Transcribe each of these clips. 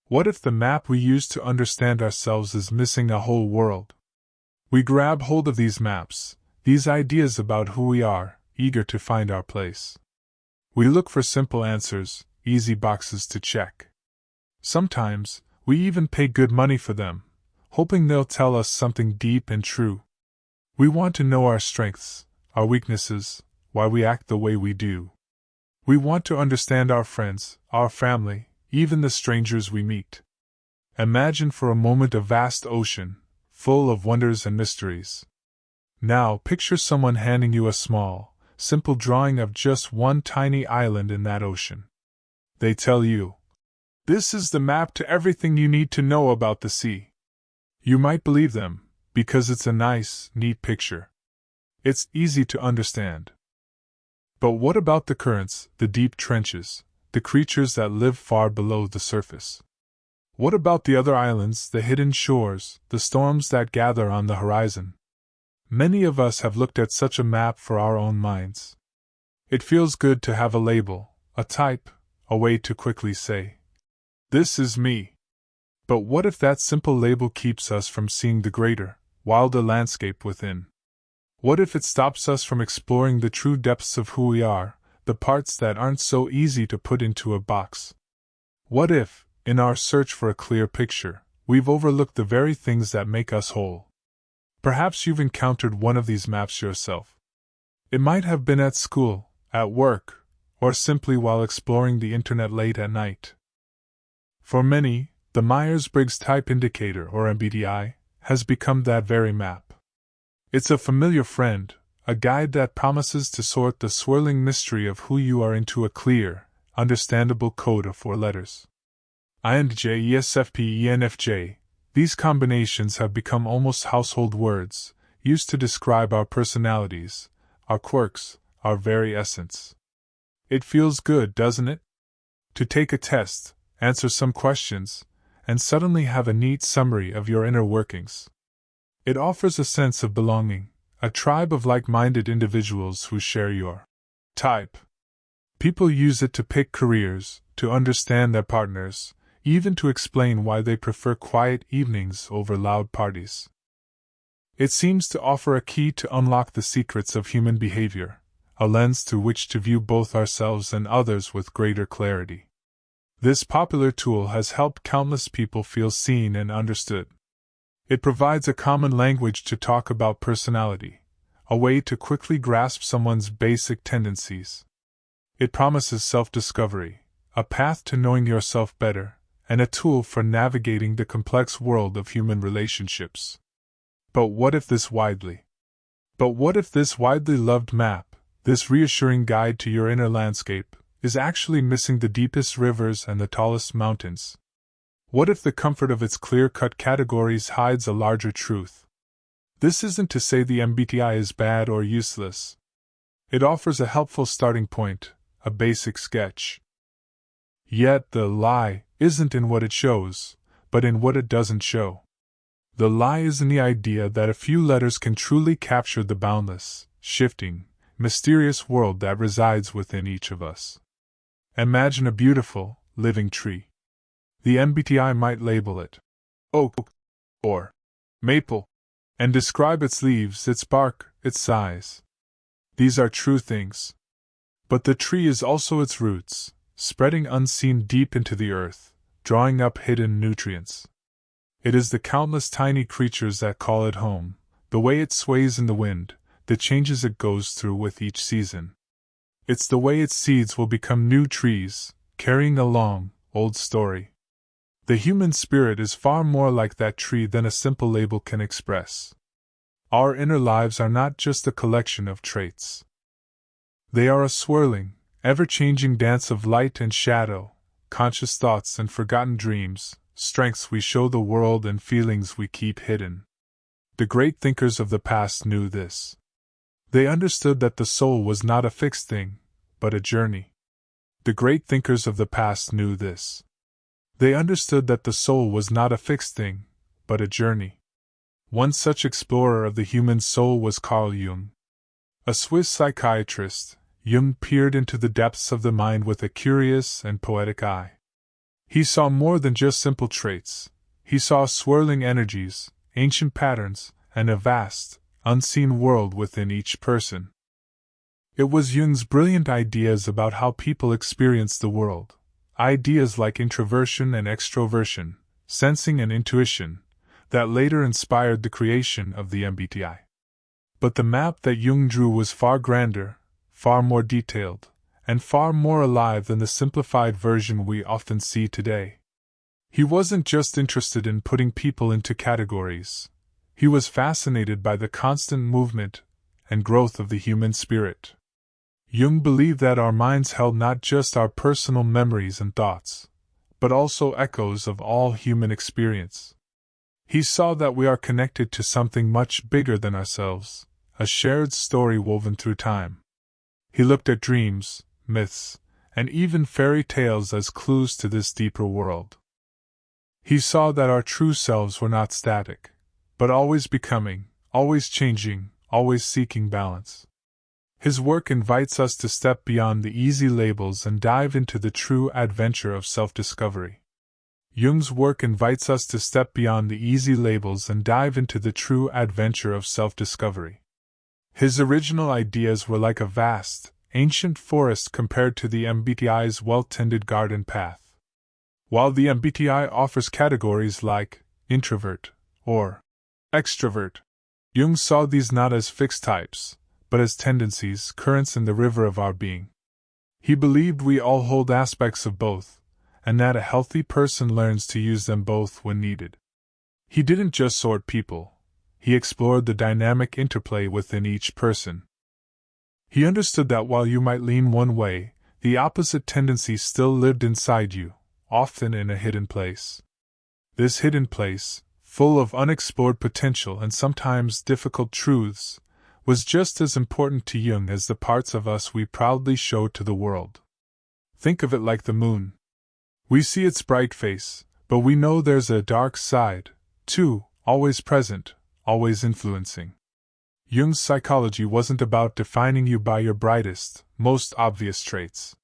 What if the map we use to understand ourselves is missing a whole world? We grab hold of these maps, these ideas about who we are, eager to find our place. We look for simple answers, easy boxes to check. Sometimes, we even pay good money for them, hoping they'll tell us something deep and true. We want to know our strengths, our weaknesses, why we act the way we do. We want to understand our friends, our family, even the strangers we meet. Imagine for a moment a vast ocean, full of wonders and mysteries. Now picture someone handing you a small, simple drawing of just one tiny island in that ocean. They tell you, "This is the map to everything you need to know about the sea." You might believe them, because it's a nice, neat picture. It's easy to understand. But what about the currents, the deep trenches, the creatures that live far below the surface? What about the other islands, the hidden shores, the storms that gather on the horizon? Many of us have looked at such a map for our own minds. It feels good to have a label, a type, a way to quickly say, "This is me." But what if that simple label keeps us from seeing the greater, wilder landscape within? What if it stops us from exploring the true depths of who we are, the parts that aren't so easy to put into a box? What if, in our search for a clear picture, we've overlooked the very things that make us whole? Perhaps you've encountered one of these maps yourself. It might have been at school, at work, or simply while exploring the internet late at night. For many, the Myers-Briggs Type Indicator, or MBTI, has become that very map. It's a familiar friend, a guide that promises to sort the swirling mystery of who you are into a clear, understandable code of 4 letters. INTJ, ESFP, ENFJ. These combinations have become almost household words, used to describe our personalities, our quirks, our very essence. It feels good, doesn't it? To take a test, answer some questions, and suddenly have a neat summary of your inner workings. It offers a sense of belonging, a tribe of like-minded individuals who share your type. People use it to pick careers, to understand their partners, even to explain why they prefer quiet evenings over loud parties. It seems to offer a key to unlock the secrets of human behavior, a lens through which to view both ourselves and others with greater clarity. This popular tool has helped countless people feel seen and understood. It provides a common language to talk about personality, a way to quickly grasp someone's basic tendencies. It promises self-discovery, a path to knowing yourself better, and a tool for navigating the complex world of human relationships. But what if this widely loved map, this reassuring guide to your inner landscape, is actually missing the deepest rivers and the tallest mountains? What if the comfort of its clear-cut categories hides a larger truth? This isn't to say the MBTI is bad or useless. It offers a helpful starting point, a basic sketch. Yet the lie isn't in what it shows, but in what it doesn't show. The lie is in the idea that a few letters can truly capture the boundless, shifting, mysterious world that resides within each of us. Imagine a beautiful, living tree. The MBTI might label it oak or maple, and describe its leaves, its bark, its size. These are true things. But the tree is also its roots, spreading unseen deep into the earth, drawing up hidden nutrients. It is the countless tiny creatures that call it home, the way it sways in the wind, the changes it goes through with each season. It's the way its seeds will become new trees, carrying a long, old story. The human spirit is far more like that tree than a simple label can express. Our inner lives are not just a collection of traits. They are a swirling, ever-changing dance of light and shadow, conscious thoughts and forgotten dreams, strengths we show the world and feelings we keep hidden. The great thinkers of the past knew this. They understood that the soul was not a fixed thing, but a journey. The great thinkers of the past knew this. They understood that the soul was not a fixed thing, but a journey. One such explorer of the human soul was Carl Jung. A Swiss psychiatrist, Jung peered into the depths of the mind with a curious and poetic eye. He saw more than just simple traits. He saw swirling energies, ancient patterns, and a vast, unseen world within each person. It was Jung's brilliant ideas about how people experience the world, ideas like introversion and extroversion, sensing and intuition, that later inspired the creation of the MBTI. But the map that Jung drew was far grander, far more detailed, and far more alive than the simplified version we often see today. He wasn't just interested in putting people into categories. He was fascinated by the constant movement and growth of the human spirit. Jung believed that our minds held not just our personal memories and thoughts, but also echoes of all human experience. He saw that we are connected to something much bigger than ourselves, a shared story woven through time. He looked at dreams, myths, and even fairy tales as clues to this deeper world. He saw that our true selves were not static, but always becoming, always changing, always seeking balance. His work invites us to step beyond the easy labels and dive into the true adventure of self-discovery. Jung's work invites us to step beyond the easy labels and dive into the true adventure of self-discovery. His original ideas were like a vast, ancient forest compared to the MBTI's well-tended garden path. While the MBTI offers categories like introvert or extrovert, Jung saw these not as fixed types, but as tendencies, currents in the river of our being. He believed we all hold aspects of both, and that a healthy person learns to use them both when needed. He didn't just sort people. He explored the dynamic interplay within each person. He understood that while you might lean one way, the opposite tendency still lived inside you, often in a hidden place. This hidden place, full of unexplored potential and sometimes difficult truths, was just as important to Jung as the parts of us we proudly show to the world. Think of it like the moon. We see its bright face, but we know there's a dark side, too, always present, always influencing. Jung's psychology wasn't about defining you by your brightest, most obvious traits.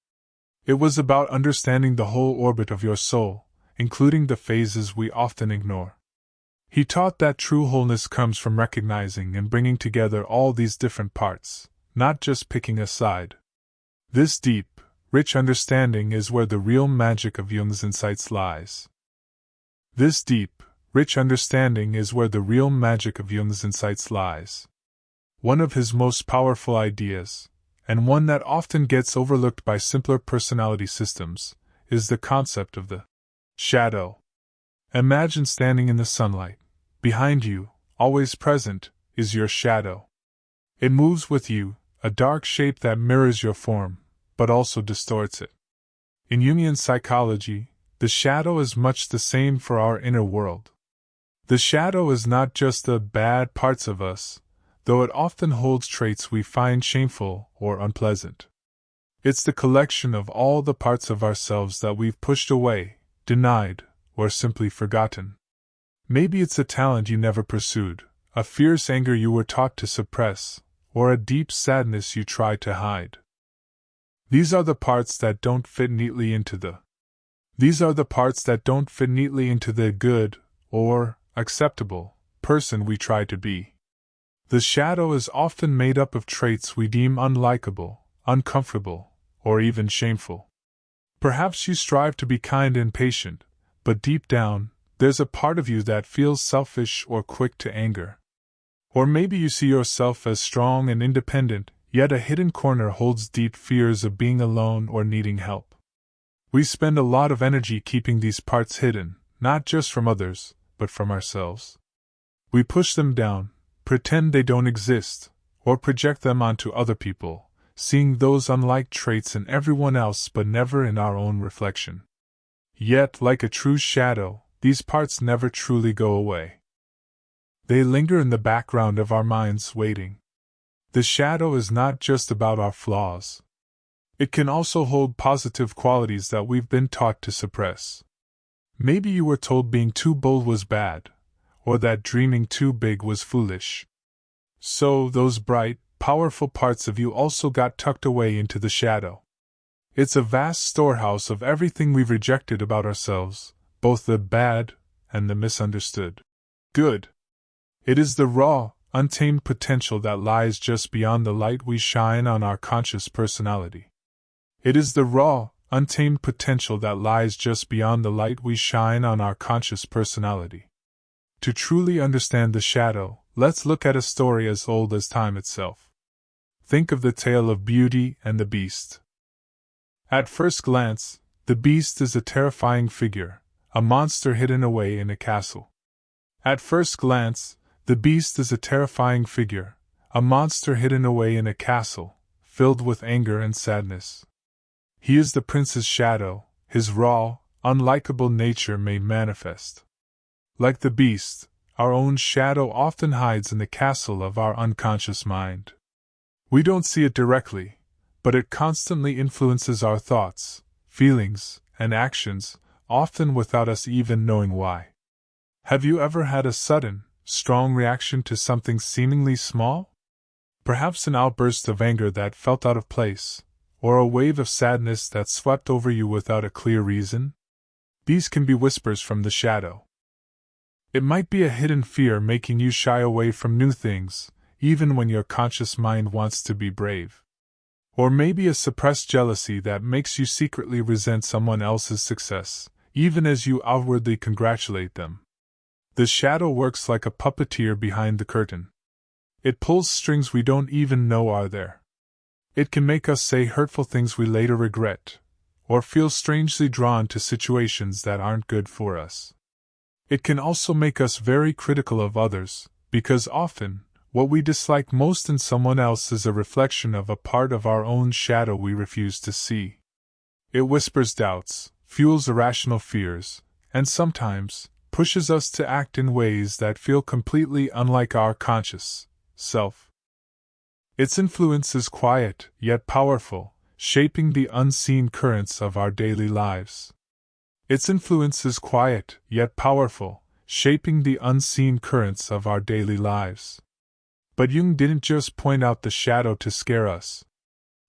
It was about understanding the whole orbit of your soul, including the phases we often ignore. He taught that true wholeness comes from recognizing and bringing together all these different parts, not just picking a side. This deep, rich understanding is where the real magic of Jung's insights lies. This deep, rich understanding is where the real magic of Jung's insights lies. One of his most powerful ideas, and one that often gets overlooked by simpler personality systems, is the concept of the shadow. Imagine standing in the sunlight. Behind you, always present, is your shadow. It moves with you, a dark shape that mirrors your form, but also distorts it. In Jungian psychology, the shadow is much the same for our inner world. The shadow is not just the bad parts of us, though it often holds traits we find shameful or unpleasant. It's the collection of all the parts of ourselves that we've pushed away, denied, or simply forgotten. Maybe it's a talent you never pursued, a fierce anger you were taught to suppress, or a deep sadness you tried to hide. These are the parts that don't fit neatly into the good, or acceptable, person we try to be. The shadow is often made up of traits we deem unlikable, uncomfortable, or even shameful. Perhaps you strive to be kind and patient, but deep down, there's a part of you that feels selfish or quick to anger. Or maybe you see yourself as strong and independent, yet a hidden corner holds deep fears of being alone or needing help. We spend a lot of energy keeping these parts hidden, not just from others, but from ourselves. We push them down, pretend they don't exist, or project them onto other people, seeing those unlike traits in everyone else but never in our own reflection. Yet, like a true shadow, these parts never truly go away. They linger in the background of our minds waiting. The shadow is not just about our flaws. It can also hold positive qualities that we've been taught to suppress. Maybe you were told being too bold was bad, or that dreaming too big was foolish. So, those bright, powerful parts of you also got tucked away into the shadow. It's a vast storehouse of everything we've rejected about ourselves, both the bad and the misunderstood. Good. It is the raw, untamed potential that lies just beyond the light we shine on our conscious personality. It is the raw, untamed potential that lies just beyond the light we shine on our conscious personality. To truly understand the shadow, let's look at a story as old as time itself. Think of the tale of Beauty and the Beast. At first glance, the Beast is a terrifying figure, a monster hidden away in a castle. At first glance, the Beast is a terrifying figure, a monster hidden away in a castle, filled with anger and sadness. He is the prince's shadow, his raw, unlikable nature made manifest. Like the Beast, our own shadow often hides in the castle of our unconscious mind. We don't see it directly, but it constantly influences our thoughts, feelings, and actions, often without us even knowing why. Have you ever had a sudden, strong reaction to something seemingly small? Perhaps an outburst of anger that felt out of place, or a wave of sadness that swept over you without a clear reason? These can be whispers from the shadow. It might be a hidden fear making you shy away from new things, even when your conscious mind wants to be brave. Or maybe a suppressed jealousy that makes you secretly resent someone else's success, even as you outwardly congratulate them. The shadow works like a puppeteer behind the curtain. It pulls strings we don't even know are there. It can make us say hurtful things we later regret, or feel strangely drawn to situations that aren't good for us. It can also make us very critical of others, because often, what we dislike most in someone else is a reflection of a part of our own shadow we refuse to see. It whispers doubts, fuels irrational fears, and sometimes pushes us to act in ways that feel completely unlike our conscious self. Its influence is quiet, yet powerful, shaping the unseen currents of our daily lives. Its influence is quiet, yet powerful, shaping the unseen currents of our daily lives. But Jung didn't just point out the shadow to scare us.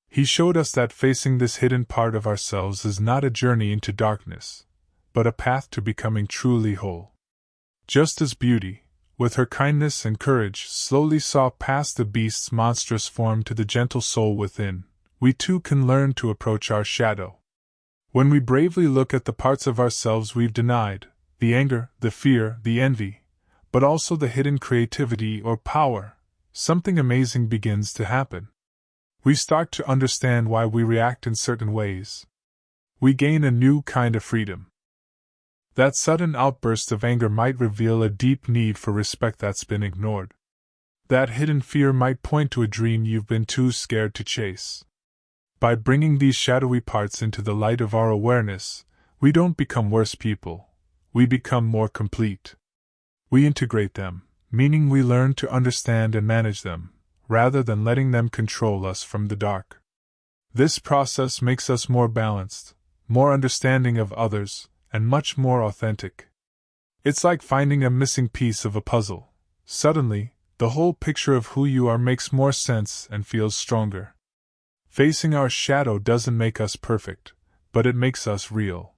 He showed us that facing this hidden part of ourselves is not a journey into darkness, but a path to becoming truly whole. Just as Beauty, with her kindness and courage, slowly saw past the Beast's monstrous form to the gentle soul within, we too can learn to approach our shadow. When we bravely look at the parts of ourselves we've denied, the anger, the fear, the envy, but also the hidden creativity or power, something amazing begins to happen. We start to understand why we react in certain ways. We gain a new kind of freedom. That sudden outburst of anger might reveal a deep need for respect that's been ignored. That hidden fear might point to a dream you've been too scared to chase. By bringing these shadowy parts into the light of our awareness, we don't become worse people, we become more complete. We integrate them, meaning we learn to understand and manage them, rather than letting them control us from the dark. This process makes us more balanced, more understanding of others, and much more authentic. It's like finding a missing piece of a puzzle. Suddenly, the whole picture of who you are makes more sense and feels stronger. Facing our shadow doesn't make us perfect, but it makes us real.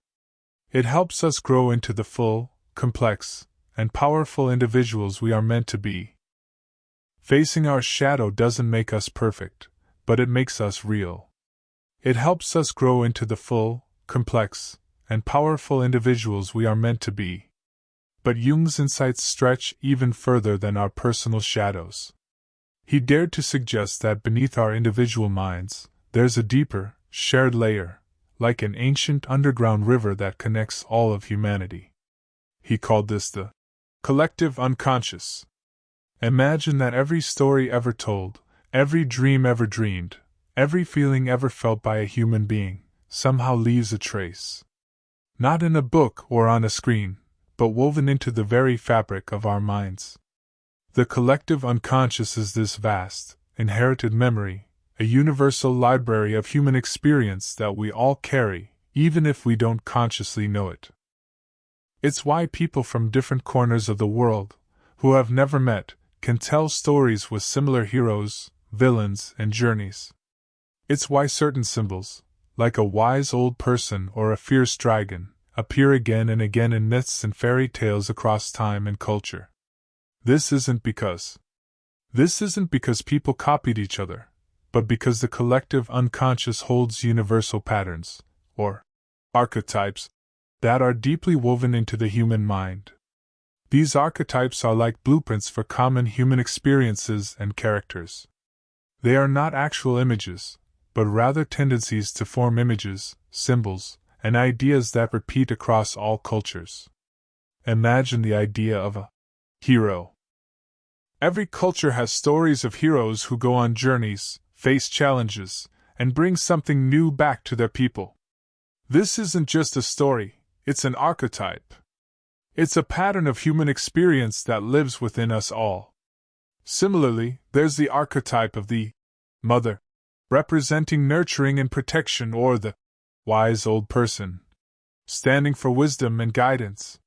It helps us grow into the full, complex, and powerful individuals we are meant to be. Facing our shadow doesn't make us perfect, but it makes us real. It helps us grow into the full, complex, and powerful individuals we are meant to be. But Jung's insights stretch even further than our personal shadows. He dared to suggest that beneath our individual minds, there's a deeper, shared layer, like an ancient underground river that connects all of humanity. He called this the collective unconscious. Imagine that every story ever told, every dream ever dreamed, every feeling ever felt by a human being, somehow leaves a trace. Not in a book or on a screen, but woven into the very fabric of our minds. The collective unconscious is this vast, inherited memory, a universal library of human experience that we all carry, even if we don't consciously know it. It's why people from different corners of the world, who have never met, can tell stories with similar heroes, villains, and journeys. It's why certain symbols, like a wise old person or a fierce dragon, appear again and again in myths and fairy tales across time and culture. This isn't because people copied each other, but because the collective unconscious holds universal patterns, or archetypes, that are deeply woven into the human mind. These archetypes are like blueprints for common human experiences and characters. They are not actual images, but rather tendencies to form images, symbols, and ideas that repeat across all cultures. Imagine the idea of a hero. Every culture has stories of heroes who go on journeys, face challenges, and bring something new back to their people. This isn't just a story, it's an archetype. It's a pattern of human experience that lives within us all. Similarly, there's the archetype of the mother, representing nurturing and protection, or the wise old person, standing for wisdom and guidance.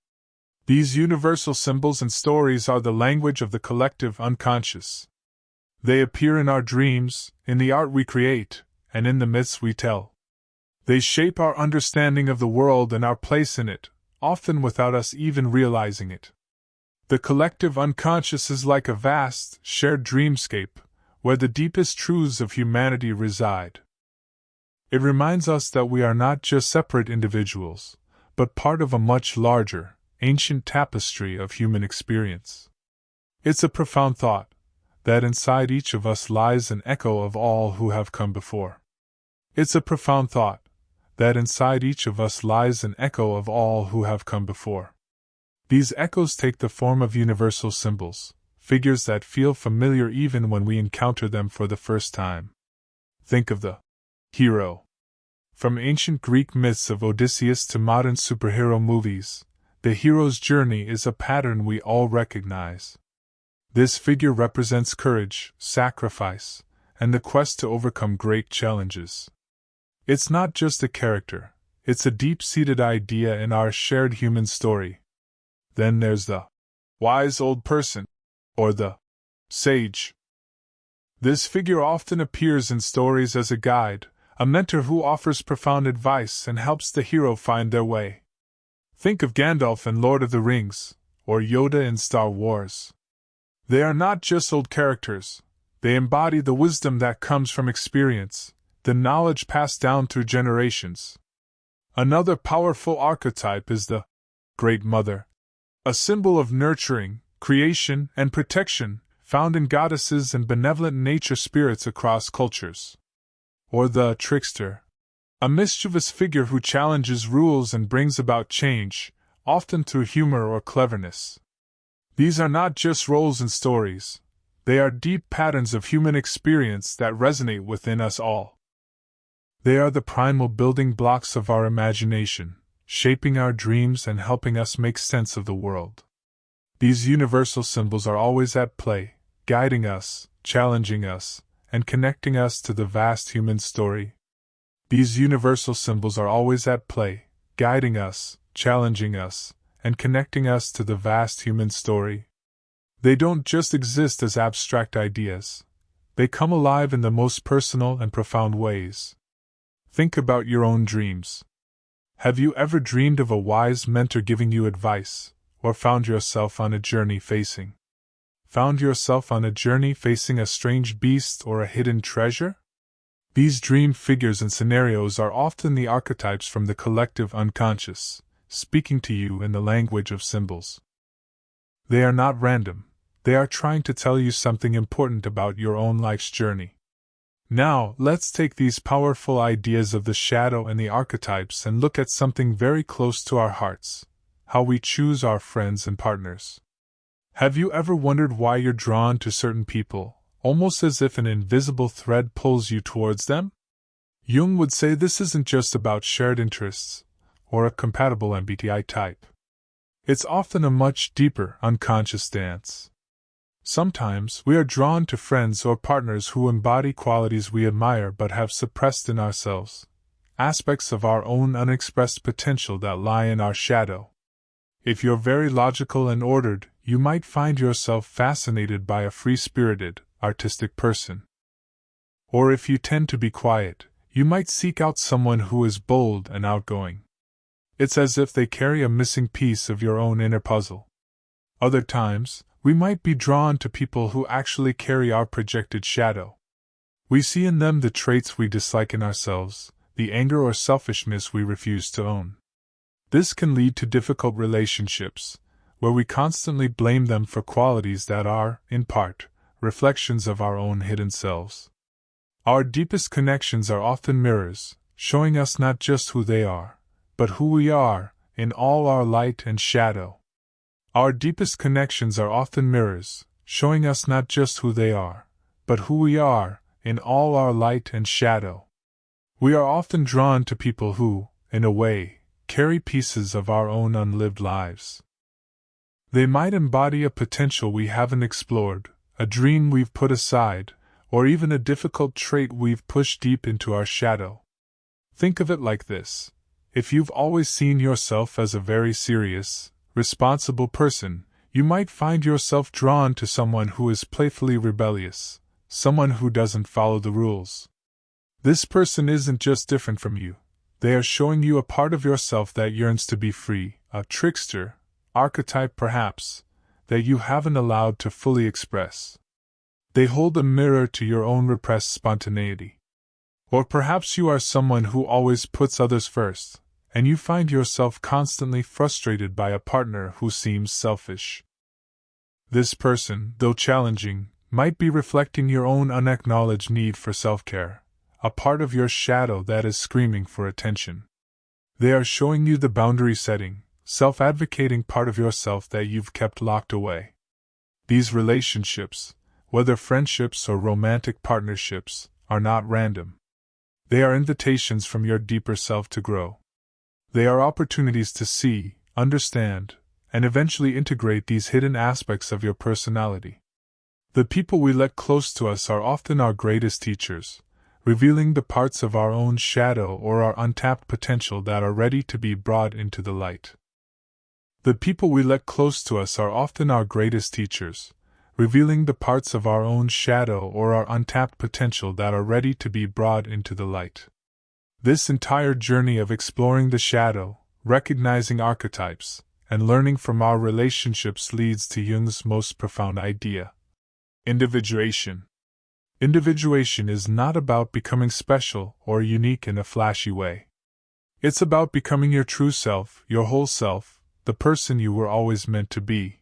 These universal symbols and stories are the language of the collective unconscious. They appear in our dreams, in the art we create, and in the myths we tell. They shape our understanding of the world and our place in it, often without us even realizing it. The collective unconscious is like a vast, shared dreamscape, where the deepest truths of humanity reside. It reminds us that we are not just separate individuals, but part of a much larger, ancient tapestry of human experience. It's a profound thought, that inside each of us lies an echo of all who have come before. It's a profound thought, that inside each of us lies an echo of all who have come before. These echoes take the form of universal symbols, figures that feel familiar even when we encounter them for the first time. Think of the hero. From ancient Greek myths of Odysseus to modern superhero movies, the hero's journey is a pattern we all recognize. This figure represents courage, sacrifice, and the quest to overcome great challenges. It's not just a character, it's a deep-seated idea in our shared human story. Then there's the wise old person, or the sage. This figure often appears in stories as a guide, a mentor who offers profound advice and helps the hero find their way. Think of Gandalf in Lord of the Rings, or Yoda in Star Wars. They are not just old characters, they embody the wisdom that comes from experience, the knowledge passed down through generations. Another powerful archetype is the Great Mother, a symbol of nurturing, creation, and protection, found in goddesses and benevolent nature spirits across cultures. Or the Trickster, a mischievous figure who challenges rules and brings about change, often through humor or cleverness. These are not just roles in stories, they are deep patterns of human experience that resonate within us all. They are the primal building blocks of our imagination, shaping our dreams and helping us make sense of the world. These universal symbols are always at play, guiding us, challenging us, and connecting us to the vast human story. These universal symbols are always at play, guiding us, challenging us, and connecting us to the vast human story. They don't just exist as abstract ideas. They come alive in the most personal and profound ways. Think about your own dreams. Have you ever dreamed of a wise mentor giving you advice, or found yourself on a journey facing a strange beast or a hidden treasure? These dream figures and scenarios are often the archetypes from the collective unconscious, speaking to you in the language of symbols. They are not random, they are trying to tell you something important about your own life's journey. Now, let's take these powerful ideas of the shadow and the archetypes and look at something very close to our hearts: how we choose our friends and partners. Have you ever wondered why you're drawn to certain people, almost as if an invisible thread pulls you towards them? Jung would say this isn't just about shared interests, or a compatible MBTI type. It's often a much deeper, unconscious dance. Sometimes we are drawn to friends or partners who embody qualities we admire but have suppressed in ourselves, aspects of our own unexpressed potential that lie in our shadow. If you're very logical and ordered, you might find yourself fascinated by a free-spirited, artistic person. Or if you tend to be quiet, you might seek out someone who is bold and outgoing. It's as if they carry a missing piece of your own inner puzzle. Other times, we might be drawn to people who actually carry our projected shadow. We see in them the traits we dislike in ourselves, the anger or selfishness we refuse to own. This can lead to difficult relationships, where we constantly blame them for qualities that are, in part, reflections of our own hidden selves. Our deepest connections are often mirrors, showing us not just who they are, but who we are, in all our light and shadow. Our deepest connections are often mirrors, showing us not just who they are, but who we are, in all our light and shadow. We are often drawn to people who, in a way, carry pieces of our own unlived lives. They might embody a potential we haven't explored, a dream we've put aside, or even a difficult trait we've pushed deep into our shadow. Think of it like this. If you've always seen yourself as a very serious, responsible person, you might find yourself drawn to someone who is playfully rebellious, someone who doesn't follow the rules. This person isn't just different from you. They are showing you a part of yourself that yearns to be free, a trickster, archetype perhaps, that you haven't allowed to fully express. They hold a mirror to your own repressed spontaneity. Or perhaps you are someone who always puts others first, and you find yourself constantly frustrated by a partner who seems selfish. This person, though challenging, might be reflecting your own unacknowledged need for self-care, a part of your shadow that is screaming for attention. They are showing you the boundary-setting, self-advocating part of yourself that you've kept locked away. These relationships, whether friendships or romantic partnerships, are not random. They are invitations from your deeper self to grow. They are opportunities to see, understand, and eventually integrate these hidden aspects of your personality. The people we let close to us are often our greatest teachers, revealing the parts of our own shadow or our untapped potential that are ready to be brought into the light. The people we let close to us are often our greatest teachers, revealing the parts of our own shadow or our untapped potential that are ready to be brought into the light. This entire journey of exploring the shadow, recognizing archetypes, and learning from our relationships leads to Jung's most profound idea: individuation. Individuation is not about becoming special or unique in a flashy way. It's about becoming your true self, your whole self, the person you were always meant to be.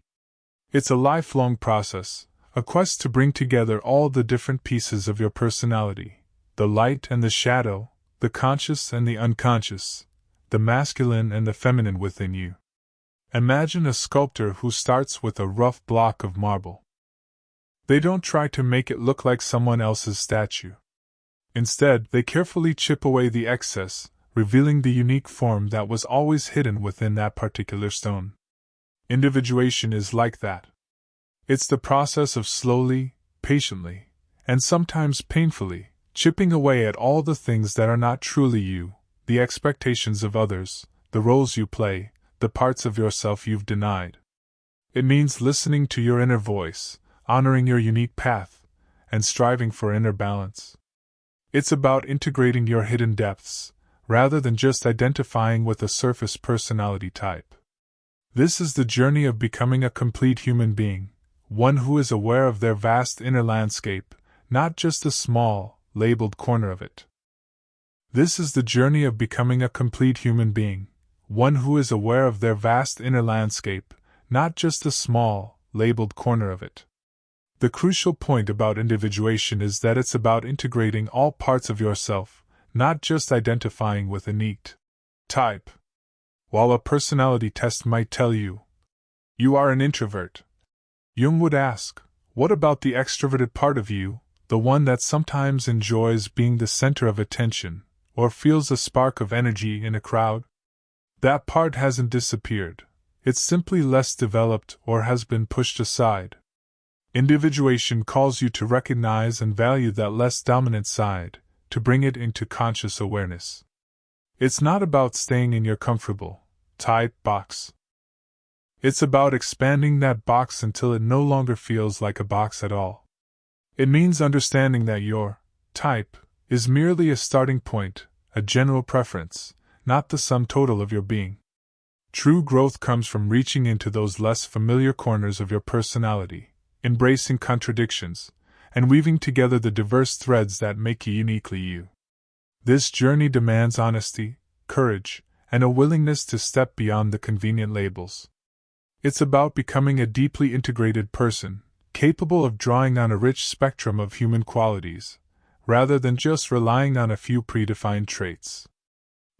It's a lifelong process, a quest to bring together all the different pieces of your personality, the light and the shadow, the conscious and the unconscious, the masculine and the feminine within you. Imagine a sculptor who starts with a rough block of marble. They don't try to make it look like someone else's statue. Instead, they carefully chip away the excess, revealing the unique form that was always hidden within that particular stone. Individuation is like that. It's the process of slowly, patiently, and sometimes painfully, chipping away at all the things that are not truly you, the expectations of others, the roles you play, the parts of yourself you've denied. It means listening to your inner voice, honoring your unique path, and striving for inner balance. It's about integrating your hidden depths, rather than just identifying with a surface personality type. This is the journey of becoming a complete human being, one who is aware of their vast inner landscape, not just a small, labeled corner of it. This is the journey of becoming a complete human being, one who is aware of their vast inner landscape, not just a small, labeled corner of it. The crucial point about individuation is that it's about integrating all parts of yourself, not just identifying with a neat type. While a personality test might tell you, you are an introvert, Jung would ask, what about the extroverted part of you, the one that sometimes enjoys being the center of attention, or feels a spark of energy in a crowd? That part hasn't disappeared, it's simply less developed or has been pushed aside. Individuation calls you to recognize and value that less dominant side, to bring it into conscious awareness. It's not about staying in your comfortable, tight box. It's about expanding that box until it no longer feels like a box at all. It means understanding that your type is merely a starting point, a general preference, not the sum total of your being. True growth comes from reaching into those less familiar corners of your personality, embracing contradictions, and weaving together the diverse threads that make you uniquely you. This journey demands honesty, courage, and a willingness to step beyond the convenient labels. It's about becoming a deeply integrated person, capable of drawing on a rich spectrum of human qualities, rather than just relying on a few predefined traits.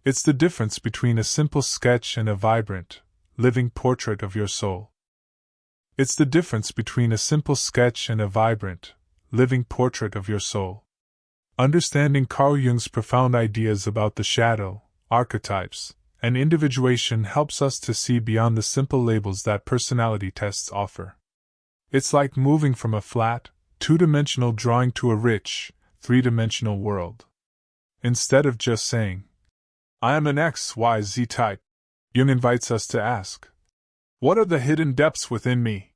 It's the difference between a simple sketch and a vibrant, living portrait of your soul. It's the difference between a simple sketch and a vibrant, living portrait of your soul. Understanding Carl Jung's profound ideas about the shadow, archetypes, and individuation helps us to see beyond the simple labels that personality tests offer. It's like moving from a flat, two-dimensional drawing to a rich, three-dimensional world. Instead of just saying, "I am an XYZ type," Jung invites us to ask, "What are the hidden depths within me?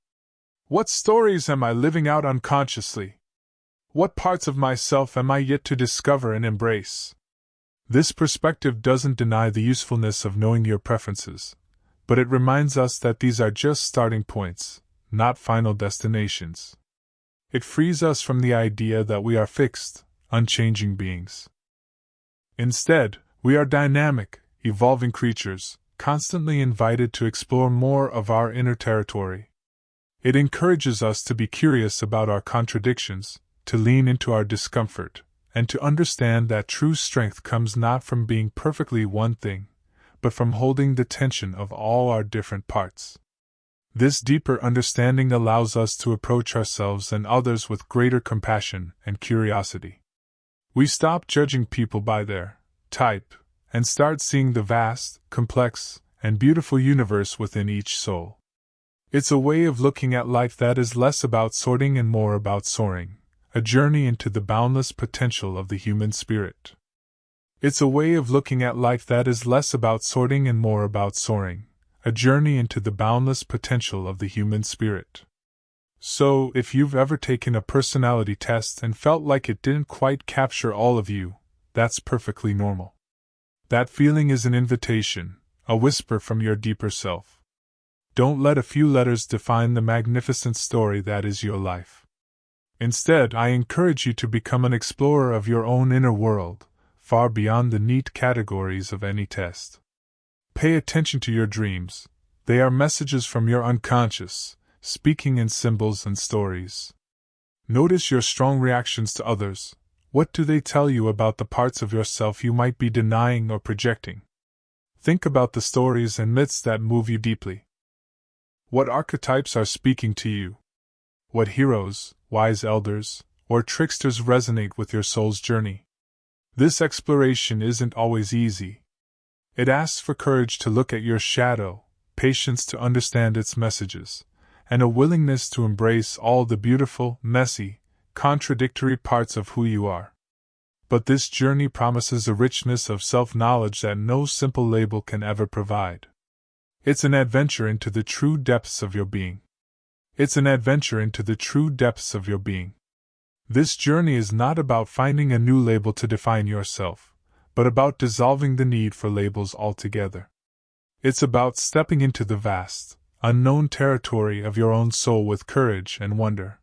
What stories am I living out unconsciously? What parts of myself am I yet to discover and embrace?" This perspective doesn't deny the usefulness of knowing your preferences, but it reminds us that these are just starting points, not final destinations. It frees us from the idea that we are fixed, unchanging beings. Instead, we are dynamic, evolving creatures, constantly invited to explore more of our inner territory. It encourages us to be curious about our contradictions, to lean into our discomfort, and to understand that true strength comes not from being perfectly one thing, but from holding the tension of all our different parts. This deeper understanding allows us to approach ourselves and others with greater compassion and curiosity. We stop judging people by their type, and start seeing the vast, complex, and beautiful universe within each soul. It's a way of looking at life that is less about sorting and more about soaring, a journey into the boundless potential of the human spirit. It's a way of looking at life that is less about sorting and more about soaring, a journey into the boundless potential of the human spirit. So, if you've ever taken a personality test and felt like it didn't quite capture all of you, that's perfectly normal. That feeling is an invitation, a whisper from your deeper self. Don't let a few letters define the magnificent story that is your life. Instead, I encourage you to become an explorer of your own inner world, far beyond the neat categories of any test. Pay attention to your dreams. They are messages from your unconscious, speaking in symbols and stories. Notice your strong reactions to others. What do they tell you about the parts of yourself you might be denying or projecting? Think about the stories and myths that move you deeply. What archetypes are speaking to you? What heroes, wise elders, or tricksters resonate with your soul's journey? This exploration isn't always easy. It asks for courage to look at your shadow, patience to understand its messages, and a willingness to embrace all the beautiful, messy, contradictory parts of who you are. But this journey promises a richness of self-knowledge that no simple label can ever provide. It's an adventure into the true depths of your being. It's an adventure into the true depths of your being. This journey is not about finding a new label to define yourself, but about dissolving the need for labels altogether. It's about stepping into the vast, unknown territory of your own soul with courage and wonder.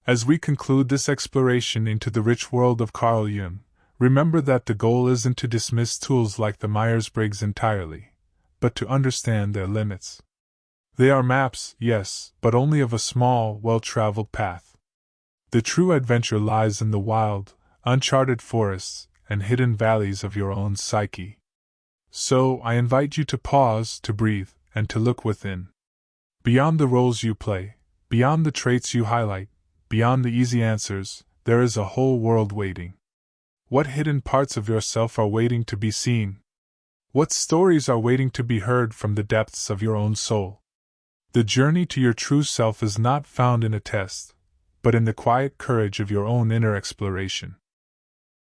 As we conclude this exploration into the rich world of Carl Jung, remember that the goal isn't to dismiss tools like the Myers-Briggs entirely, but to understand their limits. They are maps, yes, but only of a small, well-traveled path. The true adventure lies in the wild, uncharted forests and hidden valleys of your own psyche. So, I invite you to pause, to breathe, and to look within. Beyond the roles you play, beyond the traits you highlight, beyond the easy answers, there is a whole world waiting. What hidden parts of yourself are waiting to be seen? What stories are waiting to be heard from the depths of your own soul? The journey to your true self is not found in a test, but in the quiet courage of your own inner exploration.